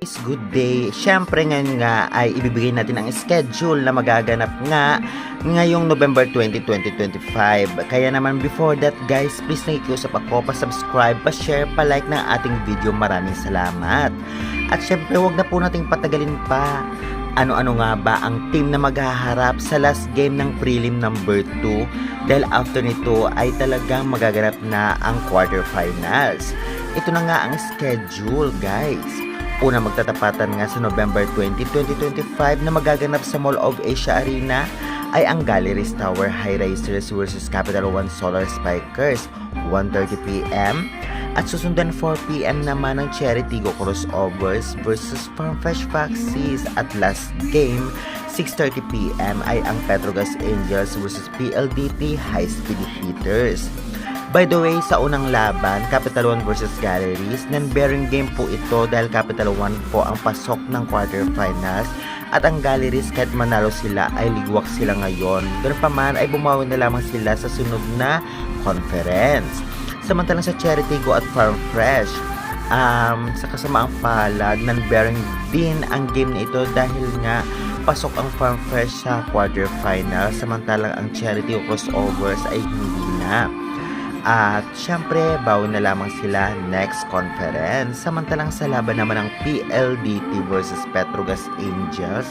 Good day. Siyempre ngayon nga ay ibibigay natin ang schedule na magaganap nga ngayong November 20, 2025. Kaya naman before that guys, please nakikiusap ako, pa-subscribe, pa-share, pa-like ng ating video. Maraming salamat. At siyempre huwag na po nating patagalin pa. Ano-ano nga ba ang team na maghaharap sa last game ng prelim number 2 dahil after nito ay talagang magaganap na ang quarterfinals. Ito na nga ang schedule guys. Una magtatapatan nga sa November 20, 2025 na magaganap sa Mall of Asia Arena ay ang Galleries Tower High Risers vs Capital One Solar Spikers 1:30 PM at susundan 4 PM naman ng Cherry Tigo Crossovers vs Farmfresh Foxes at last game 6:30 PM ay ang Petrogas Angels vs PLDT High Speed Hitters. By the way, sa unang laban, Capital One vs Galleries, non-bearing game po ito dahil Capital One po ang pasok ng quarterfinals at ang Galleries kahit manalo sila ay ligwak sila ngayon. Ganun pa man ay bumawi na lamang sila sa sunod na conference. Samantalang sa Cherry Tigo at Farm Fresh, sa kasamaang palad, non-bearing din ang game na ito dahil nga pasok ang Farm Fresh sa quarterfinals samantalang ang Cherry Tigo Crossovers ay hindi na. At syempre, bawi na lamang sila next conference. Samantalang sa laban naman ng PLDT versus Petrogas Angels,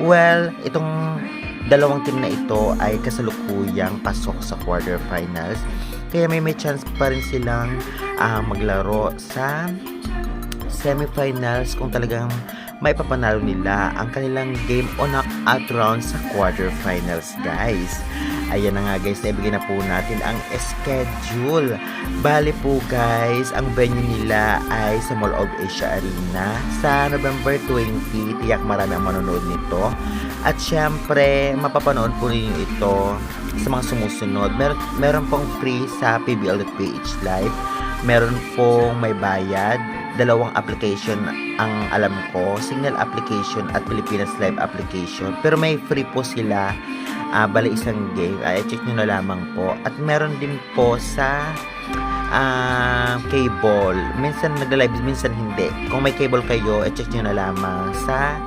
well, itong dalawang team na ito ay kasalukuyang pasok sa quarterfinals. Kaya may chance pa rin silang maglaro sa semifinals kung talagang maipapanalo nila ang kanilang game o knockout round sa quarterfinals guys. Ayan na nga guys, naibigay na po natin ang schedule. Bali po guys, ang venue nila ay sa Mall of Asia Arena sa November 20. Tiyak marami ang manonood nito. At syempre, mapapanood po ninyo ito sa mga sumusunod. Meron pong free sa PBL.ph Live. Meron pong may bayad. Dalawang application ang alam ko, Signal application at Pilipinas Live application. Pero may free po sila. Bali isang game, check nyo na lamang po. At meron din po sa cable. Minsan nag-live, minsan hindi. Kung may cable kayo, check nyo na lamang sa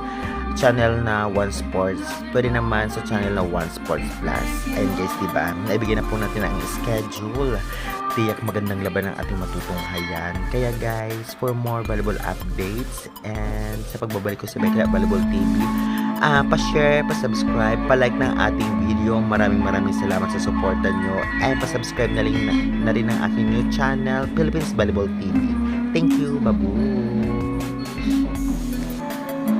channel na One Sports. Pwede naman sa channel na One Sports Plus. Ayun guys, diba? Naibigay na po natin ang schedule. Tiyak magandang laban ng ating matutunghayan. Kaya guys, for more valuable updates and sa pagbabalik ko sa Bekla Volleyball TV, pa-share, pa-subscribe, pa-like ng ating video. Maraming salamat sa suporta nyo. And pa-subscribe na rin ang aking new channel, Philippines Volleyball TV. Thank you, babu!